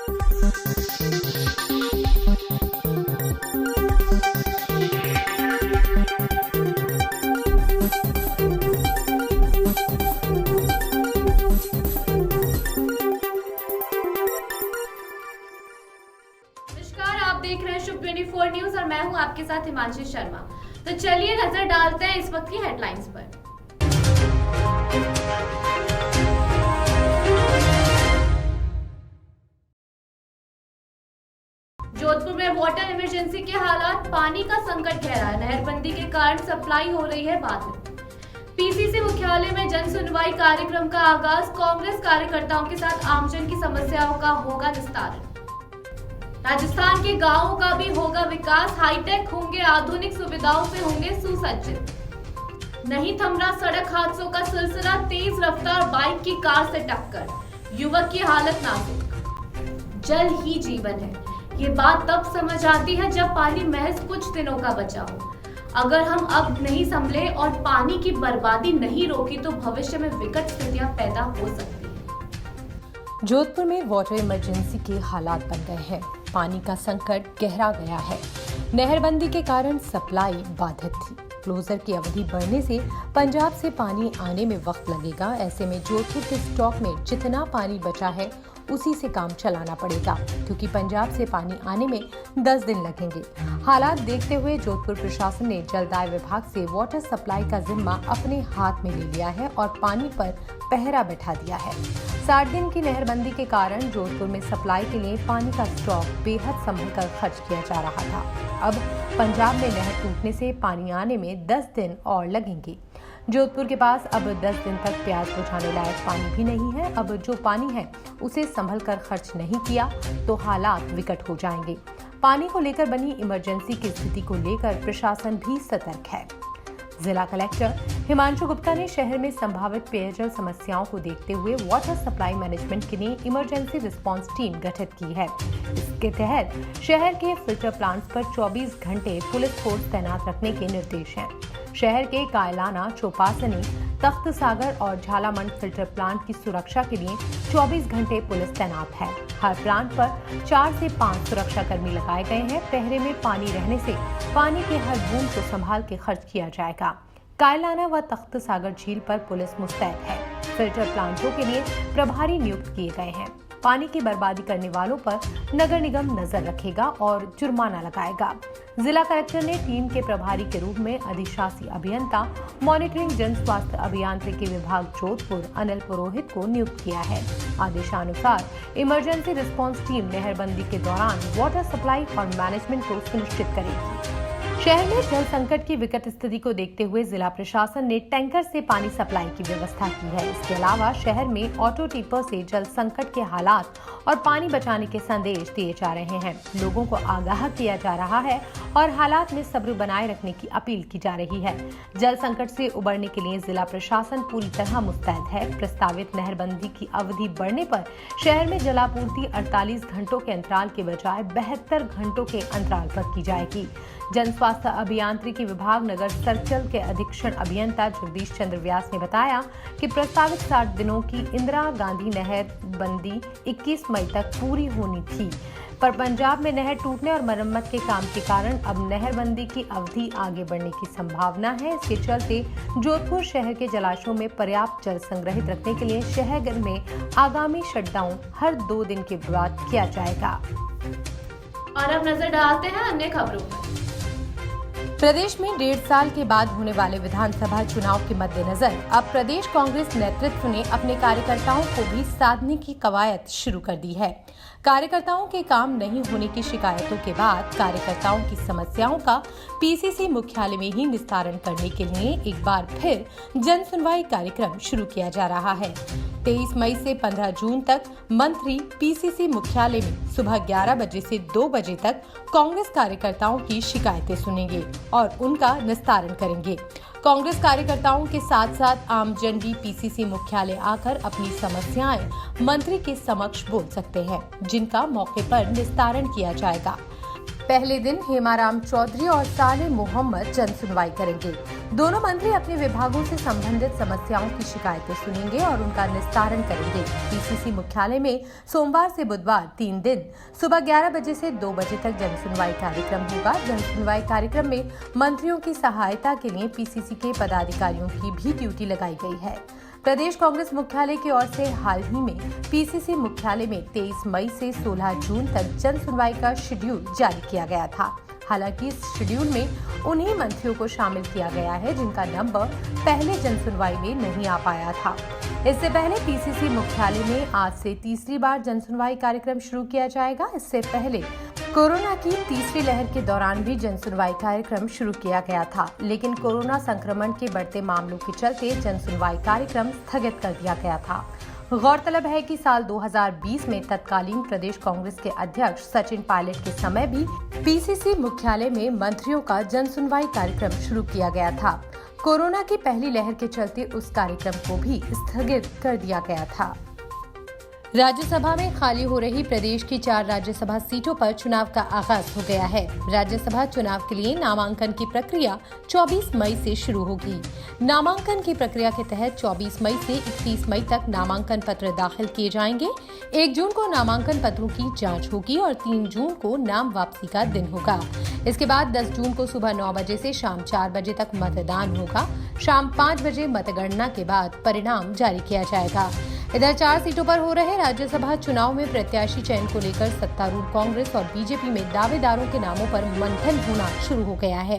आप देख रहे हैं शुभ 24 न्यूज और मैं हूं आपके साथ हिमांशी शर्मा। तो चलिए नजर डालते हैं इस वक्त की हेडलाइंस पर। जोधपुर में वाटर इमरजेंसी के हालात, पानी का संकट गहरा है। नहरबंदी के कारण सप्लाई हो रही है बाधित। पीसीसी मुख्यालय में जन सुनवाई कार्यक्रम का आगाज, कांग्रेस कार्यकर्ताओं के साथ आमजन की समस्याओं का होगा निस्तारण। राजस्थान के गांवों का भी होगा विकास, हाईटेक होंगे, आधुनिक सुविधाओं से होंगे सुसज्जित। नहीं थम रहा सड़क हादसों का सिलसिला, तेज रफ्तार बाइक की कार से टक्कर, युवक की हालत नाजुक। जल ही जीवन है, ये बात तब समझ आती है जब पानी महज कुछ दिनों का बचा हो। अगर हम अब नहीं संभले और पानी की बर्बादी नहीं रोकी तो भविष्य में विकट स्थितियां पैदा हो सकती है। जोधपुर में वाटर इमरजेंसी के हालात बन गए हैं। पानी का संकट गहरा गया है। नहरबंदी के कारण सप्लाई बाधित थी। क्लोजर की अवधि बढ़ने से पंजाब से पानी आने में वक्त लगेगा। ऐसे में जोधपुर के स्टॉक में जितना पानी बचा है उसी से काम चलाना पड़ेगा, क्योंकि पंजाब से पानी आने में 10 दिन लगेंगे। हालात देखते हुए जोधपुर प्रशासन ने जलदाय विभाग से वाटर सप्लाई का जिम्मा अपने हाथ में ले लिया है और पानी पर पहरा बैठा दिया है। 60 दिन की नहरबंदी के कारण जोधपुर में सप्लाई के लिए पानी का स्टॉक बेहद संभल कर खर्च किया जा रहा था। अब पंजाब में नहर टूटने से पानी आने में 10 दिन और लगेंगे। जोधपुर के पास अब 10 दिन तक प्याज बुझाने लायक पानी भी नहीं है। अब जो पानी है उसे संभल कर खर्च नहीं किया तो हालात विकट हो जाएंगे। पानी को लेकर बनी इमरजेंसी की स्थिति को लेकर प्रशासन भी सतर्क है। जिला कलेक्टर हिमांशु गुप्ता ने शहर में संभावित पेयजल समस्याओं को देखते हुए वाटर सप्लाई मैनेजमेंट के लिए इमरजेंसी रिस्पांस टीम गठित की है। इसके तहत शहर के फिल्टर प्लांट्स पर 24 घंटे पुलिस फोर्स तैनात रखने के निर्देश हैं। शहर के कायलाना, चौपासनी, तख्त सागर और झालामंड फिल्टर प्लांट की सुरक्षा के लिए 24 घंटे पुलिस तैनात है। हर प्लांट पर 4 से 5 सुरक्षा कर्मी लगाए गए हैं। पहरे में पानी रहने से पानी के हर बूंद को संभाल के खर्च किया जाएगा। कायलाना व तख्त सागर झील पर पुलिस मुस्तैद है। फिल्टर प्लांटों के लिए प्रभारी नियुक्त किए गए हैं। पानी की बर्बादी करने वालों पर नगर निगम नजर रखेगा और जुर्माना लगाएगा। जिला कलेक्टर ने टीम के प्रभारी के रूप में अधिशासी अभियंता मॉनिटरिंग जन स्वास्थ्य अभियांत्रिकी विभाग जोधपुर अनिल पुरोहित को नियुक्त किया है। आदेशानुसार इमरजेंसी रिस्पांस टीम नहरबंदी के दौरान वाटर सप्लाई और मैनेजमेंट को सुनिश्चित करेगी। शहर में जल संकट की विकट स्थिति को देखते हुए जिला प्रशासन ने टैंकर से पानी सप्लाई की व्यवस्था की है। इसके अलावा शहर में ऑटो टिपर से जल संकट के हालात और पानी बचाने के संदेश दिए जा रहे हैं। लोगों को आगाह किया जा रहा है और हालात में सब्र बनाए रखने की अपील की जा रही है। जल संकट से उबरने के लिए जिला प्रशासन पूरी तरह मुस्तैद है। प्रस्तावित नहरबंदी की अवधि बढ़ने पर शहर में जलापूर्ति 48 घंटों के अंतराल के बजाय 72 घंटों के अंतराल पर की जाएगी। जन स्वास्थ्य अभियांत्रिकी विभाग नगर सर्कल के अधीक्षण अभियंता जगदीश चंद्र व्यास ने बताया कि प्रस्तावित 60 दिनों की इंदिरा गांधी नहर बंदी 21 मई तक पूरी होनी थी, पर पंजाब में नहर टूटने और मरम्मत के काम के कारण अब नहरबंदी की अवधि आगे बढ़ने की संभावना है। इसके चलते जोधपुर शहर के जलाशयों में पर्याप्त जल संग्रहित रखने के लिए शहर में आगामी शटडाउन हर 2 दिन के बाद किया जाएगा। और अब नजर डालते हैं अन्य खबरों पर। प्रदेश में 1.5 साल के बाद होने वाले विधानसभा चुनाव के मद्देनजर अब प्रदेश कांग्रेस नेतृत्व ने अपने कार्यकर्ताओं को भी साधने की कवायद शुरू कर दी है। कार्यकर्ताओं के काम नहीं होने की शिकायतों के बाद कार्यकर्ताओं की समस्याओं का पीसीसी मुख्यालय में ही निस्तारण करने के लिए एक बार फिर जन सुनवाई कार्यक्रम शुरू किया जा रहा है। 23 मई से 15 जून तक मंत्री पीसीसी मुख्यालय में सुबह 11 बजे से 2 बजे तक कांग्रेस कार्यकर्ताओं की शिकायतें सुनेंगे और उनका निस्तारण करेंगे। कांग्रेस कार्यकर्ताओं के साथ साथ आमजन भी पीसीसी मुख्यालय आकर अपनी समस्याएं मंत्री के समक्ष बोल सकते हैं, जिनका मौके पर निस्तारण किया जाएगा। पहले दिन हेमाराम चौधरी और साले मोहम्मद जन सुनवाई करेंगे। दोनों मंत्री अपने विभागों से संबंधित समस्याओं की शिकायतें सुनेंगे और उनका निस्तारण करेंगे। पीसीसी मुख्यालय में सोमवार से बुधवार 3 दिन सुबह 11 बजे से 2 बजे तक जनसुनवाई कार्यक्रम होगा। जनसुनवाई कार्यक्रम में मंत्रियों की सहायता के लिए पीसीसी के पदाधिकारियों की भी ड्यूटी लगाई गई है। प्रदेश कांग्रेस मुख्यालय की ओर से हाल ही में पीसीसी मुख्यालय में 23 मई से 16 जून तक जन सुनवाई का शेड्यूल जारी किया गया था। हालांकि इस शेड्यूल में उन्हीं मंत्रियों को शामिल किया गया है जिनका नंबर पहले जन सुनवाई में नहीं आ पाया था। इससे पहले पीसीसी मुख्यालय में आज से तीसरी बार जन सुनवाई कार्यक्रम शुरू किया जाएगा। इससे पहले कोरोना की तीसरी लहर के दौरान भी जन सुनवाई कार्यक्रम शुरू किया गया था, लेकिन कोरोना संक्रमण के बढ़ते मामलों के चलते जन सुनवाई कार्यक्रम स्थगित कर दिया गया था। गौरतलब है कि साल 2020 में तत्कालीन प्रदेश कांग्रेस के अध्यक्ष सचिन पायलट के समय भी पीसीसी मुख्यालय में मंत्रियों का जन सुनवाई कार्यक्रम शुरू किया गया था। कोरोना की पहली लहर के चलते उस कार्यक्रम को भी स्थगित कर दिया गया था। राज्यसभा में खाली हो रही प्रदेश की 4 राज्यसभा सीटों पर चुनाव का आगाज हो गया है। राज्यसभा चुनाव के लिए नामांकन की प्रक्रिया 24 मई से शुरू होगी। नामांकन की प्रक्रिया के तहत 24 मई से 31 मई तक नामांकन पत्र दाखिल किए जाएंगे। 1 जून को नामांकन पत्रों की जांच होगी और 3 जून को नाम वापसी का दिन होगा। इसके बाद 10 जून को सुबह 9 बजे से शाम 4 बजे तक मतदान होगा। शाम 5 बजे मतगणना के बाद परिणाम जारी किया जाएगा। इधर 4 सीटों पर हो रहे राज्यसभा चुनाव में प्रत्याशी चयन को लेकर सत्तारूढ़ कांग्रेस और बीजेपी में दावेदारों के नामों पर मंथन होना शुरू हो गया है।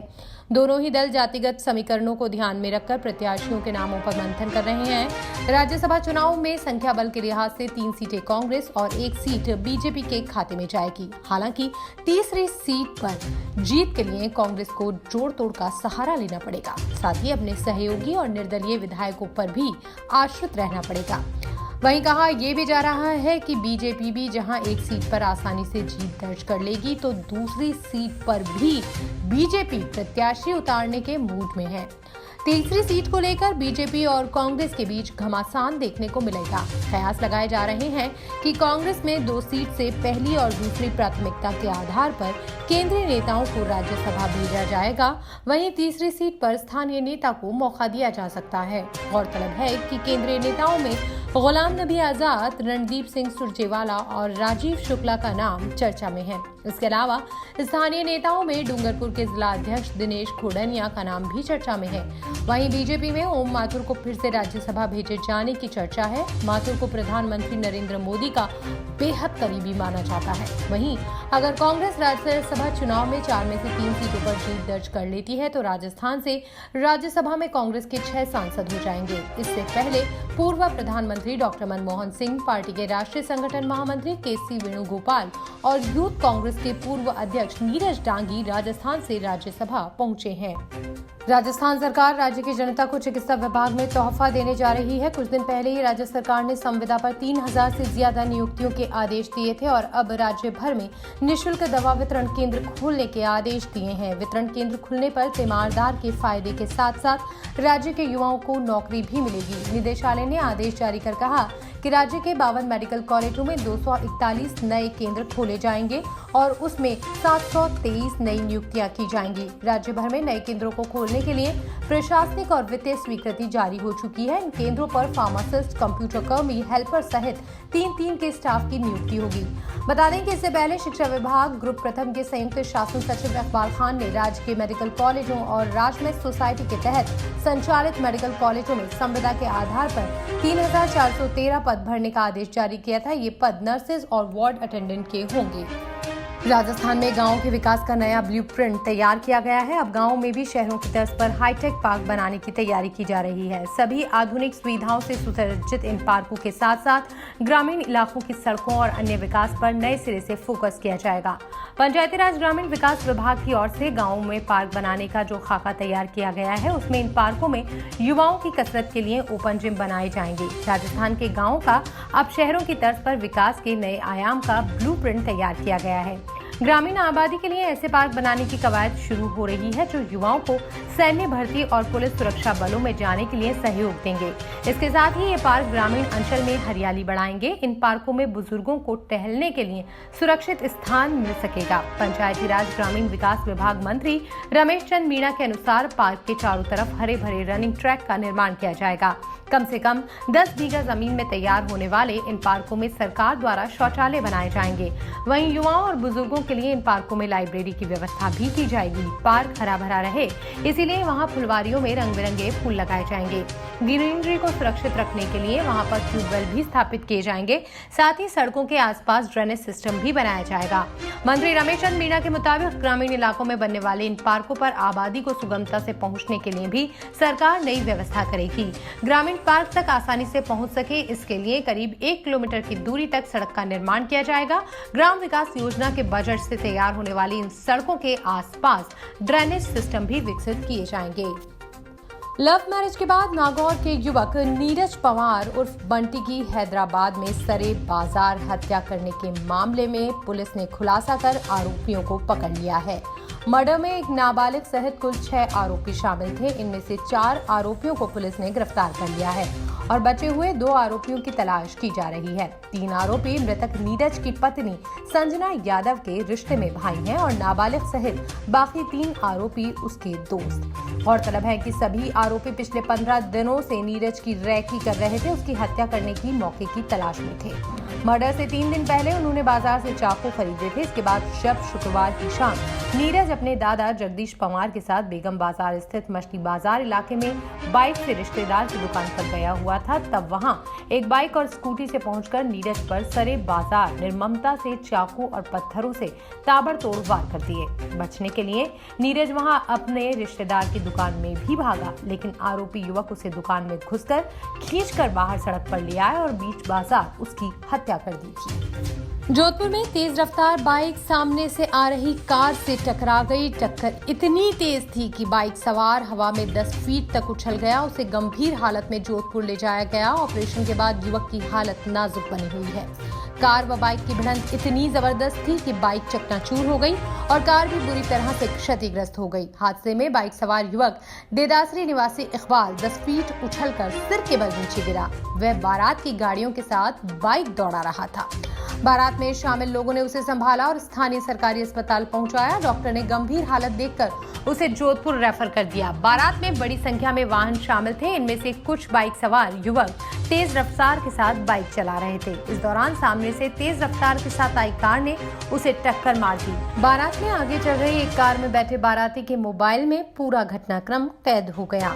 दोनों ही दल जातिगत समीकरणों को ध्यान में रखकर प्रत्याशियों के नामों पर मंथन कर रहे हैं। राज्यसभा चुनाव में संख्या बल के लिहाज से 3 सीटें कांग्रेस और 1 सीट बीजेपी के खाते में जाएगी। हालांकि तीसरी सीट पर जीत के लिए कांग्रेस को जोड़ तोड़ का सहारा लेना पड़ेगा। साथ ही अपने सहयोगी और निर्दलीय विधायकों पर भी आश्रित रहना पड़ेगा। वहीं कहा यह भी जा रहा है कि बीजेपी भी जहां 1 सीट पर आसानी से जीत दर्ज कर लेगी, तो दूसरी सीट पर भी बीजेपी प्रत्याशी उतारने के मूड में है। तीसरी सीट को लेकर बीजेपी और कांग्रेस के बीच घमासान देखने को मिलेगा। कयास लगाए जा रहे हैं कि कांग्रेस में 2 सीट से पहली और दूसरी प्राथमिकता के आधार पर केंद्रीय नेताओं को राज्यसभा भेजा जाएगा। वहीं तीसरी सीट पर स्थानीय नेता को मौका दिया जा सकता है। गौरतलब है कि केंद्रीय नेताओं में गुलाम नबी आजाद, रणदीप सिंह सुरजेवाला और राजीव शुक्ला का नाम चर्चा में है। इसके अलावा स्थानीय नेताओं में डूंगरपुर के जिला अध्यक्ष दिनेश खोडनिया का नाम भी चर्चा में है। वहीं बीजेपी में ओम माथुर को फिर से राज्यसभा भेजे जाने की चर्चा है। माथुर को प्रधानमंत्री नरेंद्र मोदी का बेहद करीबी माना जाता है। वहीं अगर कांग्रेस राज्यसभा चुनाव में 4 में से 3 सीटों पर जीत दर्ज कर लेती है तो राजस्थान से राज्यसभा में कांग्रेस के 6 सांसद हो जाएंगे। इससे पहले पूर्व प्रधानमंत्री डॉक्टर मनमोहन सिंह, पार्टी के राष्ट्रीय संगठन महामंत्री केसी वेणुगोपाल और यूथ कांग्रेस के पूर्व अध्यक्ष नीरज डांगी राजस्थान से राज्यसभा पहुंचे हैं। राजस्थान सरकार राज्य की जनता को चिकित्सा विभाग में तोहफा देने जा रही है। कुछ दिन पहले ही राज्य सरकार ने संविदा पर 3000 से ज्यादा नियुक्तियों के आदेश दिए थे और अब राज्य भर में निःशुल्क दवा वितरण केंद्र खोलने के आदेश दिए हैं। वितरण केंद्र खुलने पर तीमारदार के फायदे के साथ साथ राज्य के युवाओं को नौकरी भी मिलेगी। निदेशालय ने आदेश जारी कर कहा कि राज्य के 52 मेडिकल कॉलेजों में 241 नए केंद्र खोले जाएंगे और उसमें 723 नई नियुक्तियां की जाएंगी। राज्य भर में नए केंद्रों को खोलने के लिए प्रशासनिक और वित्तीय स्वीकृति जारी हो चुकी है। इन केंद्रों पर फार्मासिस्ट, कंप्यूटर कर्मी, हेल्पर सहित 3 के स्टाफ की नियुक्ति होगी। बता दें कि इससे पहले शिक्षा विभाग ग्रुप प्रथम के संयुक्त शासन सचिव इकबाल खान ने राज्य के मेडिकल कॉलेजों और राजमेट सोसाइटी के तहत संचालित मेडिकल कॉलेजों में संविदा के आधार पर 3413 पद भरने का आदेश जारी किया था। ये पद नर्सेज और वार्ड अटेंडेंट के होंगे। राजस्थान में गांवों के विकास का नया ब्लूप्रिंट तैयार किया गया है। अब गांवों में भी शहरों की तर्ज पर हाईटेक पार्क बनाने की तैयारी की जा रही है। सभी आधुनिक सुविधाओं से सुसज्जित इन पार्कों के साथ साथ ग्रामीण इलाकों की सड़कों और अन्य विकास पर नए सिरे से फोकस किया जाएगा। पंचायती राज ग्रामीण विकास विभाग की ओर से गांवों में पार्क बनाने का जो खाका तैयार किया गया है, उसमें इन पार्कों में युवाओं की कसरत के लिए ओपन जिम बनाए जाएंगे। राजस्थान के गाँवों का अब शहरों की तर्ज पर विकास के नए आयाम का ब्लूप्रिंट तैयार किया गया है। ग्रामीण आबादी के लिए ऐसे पार्क बनाने की कवायद शुरू हो रही है जो युवाओं को सैन्य भर्ती और पुलिस सुरक्षा बलों में जाने के लिए सहयोग देंगे। इसके साथ ही ये पार्क ग्रामीण अंचल में हरियाली बढ़ाएंगे। इन पार्कों में बुजुर्गों को टहलने के लिए सुरक्षित स्थान मिल सकेगा। पंचायती राज ग्रामीण विकास विभाग मंत्री रमेश चंद मीणा के अनुसार पार्क के चारों तरफ हरे भरे रनिंग ट्रैक का निर्माण किया जाएगा। कम से कम 10 बीघा जमीन में तैयार होने वाले इन पार्कों में सरकार द्वारा शौचालय बनाए जाएंगे। वहीं युवाओं और बुजुर्गों के लिए इन पार्कों में लाइब्रेरी की व्यवस्था भी की जाएगी। पार्क हरा भरा रहे इसीलिए वहां फुलवारियों में रंग बिरंगे फूल लगाए जाएंगे। ग्रीनरी को सुरक्षित रखने के लिए वहां पर ट्यूबवेल भी स्थापित किए जाएंगे। साथ ही सड़कों के आसपास ड्रेनेज सिस्टम भी बनाया जाएगा। मंत्री रमेश चंद मीणा के मुताबिक ग्रामीण इलाकों में बनने वाले इन पार्कों पर आबादी को सुगमता से पहुंचने के लिए भी सरकार नई व्यवस्था करेगी। ग्रामीण पार्क तक आसानी से पहुंच सके इसके लिए करीब 1 किलोमीटर की दूरी तक सड़क का निर्माण किया जाएगा। ग्राम विकास योजना के बजट से तैयार होने वाली इन सड़कों के आसपास ड्रेनेज सिस्टम भी विकसित किए जाएंगे। लव मैरिज के बाद नागौर के युवक नीरज पवार उर्फ बंटी की हैदराबाद में सरे बाजार हत्या करने के मामले में पुलिस ने खुलासा कर आरोपियों को पकड़ लिया है। मर्डर में एक नाबालिग सहित कुल 6 आरोपी शामिल थे। इनमें से 4 आरोपियों को पुलिस ने गिरफ्तार कर लिया है और बचे हुए 2 आरोपियों की तलाश की जा रही है। 3 आरोपी मृतक नीरज की पत्नी संजना यादव के रिश्ते में भाई हैं और नाबालिग सहित बाकी 3 आरोपी उसके दोस्त। गौरतलब है कि सभी आरोपी पिछले 15 दिनों से नीरज की रैकी कर रहे थे। उसकी हत्या करने की मौके की तलाश में थे। मर्डर से 3 दिन पहले उन्होंने बाजार से चाकू खरीदे थे। इसके बाद जब शुक्रवार की शाम नीरज अपने दादा जगदीश पवार के साथ बेगम बाजार स्थित मछली बाजार इलाके में बाइक से रिश्तेदार की दुकान पर गया हुआ था, तब वहां एक बाइक और स्कूटी से पहुंचकर नीरज पर सरे बाजार निर्ममता से चाकू और पत्थरों से ताबड़तोड़ वार कर दिए। बचने के लिए नीरज वहां अपने रिश्तेदार की दुकान में भी भागा, लेकिन आरोपी युवक उसे दुकान में घुसकर खींचकर बाहर सड़क पर ले आए और बीच बाजार उसकी हत्या कर दी थी। जोधपुर में तेज रफ्तार बाइक सामने से आ रही कार से टकरा गई। टक्कर इतनी तेज थी कि बाइक सवार हवा में 10 फीट तक उछल गया। उसे गंभीर हालत में जोधपुर ले जाया गया। ऑपरेशन के बाद युवक की हालत नाजुक बनी हुई है। कार व बाइक की भिड़ंत इतनी जबरदस्त थी कि बाइक चकनाचूर हो गई और कार भी बुरी तरह से क्षतिग्रस्त हो गई। हादसे में बाइक सवार युवक देदासरी निवासी इकबाल 10 फीट उछलकर सिर के बल नीचे गिरा। वह बारात की गाड़ियों के साथ बाइक दौड़ा रहा था। बारात में शामिल लोगों ने उसे संभाला और स्थानीय सरकारी अस्पताल पहुंचाया। डॉक्टर ने गंभीर हालत देखकर उसे जोधपुर रेफर कर दिया। बारात में बड़ी संख्या में वाहन शामिल थे। इनमें से कुछ बाइक सवार युवक तेज रफ्तार के साथ बाइक चला रहे थे। इस दौरान सामने से तेज रफ्तार के साथ आई कार ने उसे टक्कर मार दी। बारात में आगे चल रही एक कार में बैठे बाराती के मोबाइल में पूरा घटनाक्रम कैद हो गया।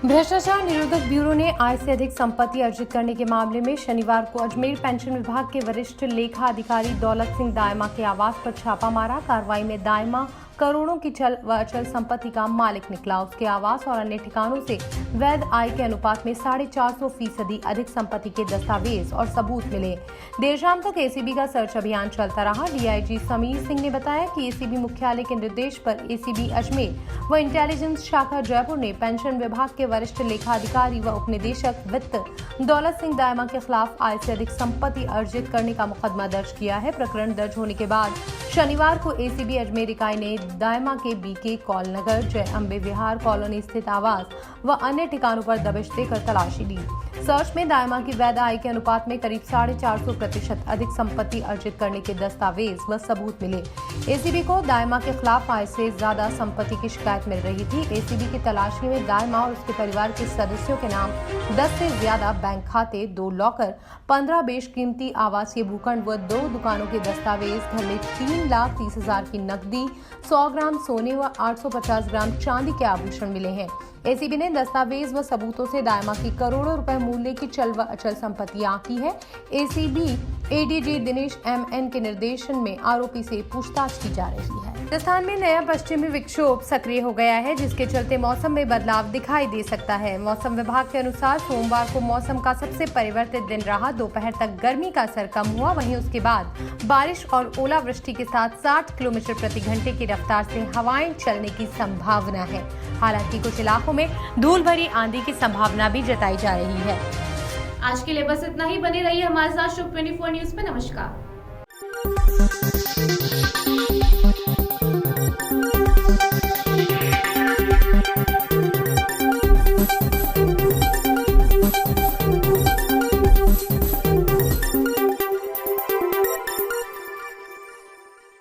भ्रष्टाचार निरोधक ब्यूरो ने आय से अधिक संपत्ति अर्जित करने के मामले में शनिवार को अजमेर पेंशन विभाग के वरिष्ठ लेखा अधिकारी दौलत सिंह दायमा के आवास पर छापा मारा। कार्रवाई में दायमा करोड़ों की चल व अचल संपत्ति का मालिक निकला। उसके आवास और अन्य ठिकानों से वैध आय के अनुपात में 450% अधिक संपत्ति के दस्तावेज और सबूत मिले। देर शाम तक एसीबी का सर्च अभियान चलता रहा। डीआईजी समीर सिंह ने बताया कि एसीबी मुख्यालय के निर्देश पर एसीबी अजमेर व इंटेलिजेंस शाखा जयपुर ने पेंशन विभाग के वरिष्ठ लेखा अधिकारी व उपनिदेशक वित्त दौलत सिंह दायमा के खिलाफ आय से अधिक संपत्ति अर्जित करने का मुकदमा दर्ज किया है। प्रकरण दर्ज होने के बाद शनिवार को एसीबी अजमेर इकाई ने दायमा के बीके कॉल नगर, जय अम्बे विहार कॉलोनी स्थित आवास व अन्य ठिकानों पर दबिश देकर तलाशी ली। सर्च में दायमा की वैध आय के अनुपात में करीब 450% अधिक संपत्ति अर्जित करने के दस्तावेज व सबूत मिले। एसीबी को दायमा के खिलाफ आय से ज्यादा संपत्ति की शिकायत मिल रही थी। एसीबी की तलाशी में दायमा और उसके परिवार के सदस्यों के नाम 10 से ज्यादा बैंक खाते, 2 लॉकर, 15 बेशकीमती आवासीय भूखंड व 2 दुकानों के दस्तावेज, घर में 3,30,000 की नकदी, 100 ग्राम सोने व 850 ग्राम चांदी के आभूषण मिले हैं। एसीबी ने दस्तावेज व सबूतों से दायमा की करोड़ों रुपए मूल्य की चल व अचल संपत्ति आंकी है। एसीबी एडीजी दिनेश एमएन के निर्देशन में आरोपी से पूछताछ की जा रही है। राजस्थान में नया पश्चिमी विक्षोभ सक्रिय हो गया है, जिसके चलते मौसम में बदलाव दिखाई दे सकता है। मौसम विभाग के अनुसार सोमवार को मौसम का सबसे परिवर्तित दिन रहा। दोपहर तक गर्मी का असर कम हुआ, वहीं उसके बाद बारिश और ओलावृष्टि के साथ 60 किलोमीटर प्रति घंटे की रफ्तार से हवाएं चलने की संभावना है। हालांकि कुछ इलाकों में धूल भरी आंधी की संभावना भी जताई जा रही है। आज के लिए बस इतना ही। बने रहिए हमारे साथ शुभ 24 न्यूज पे। नमस्कार। है।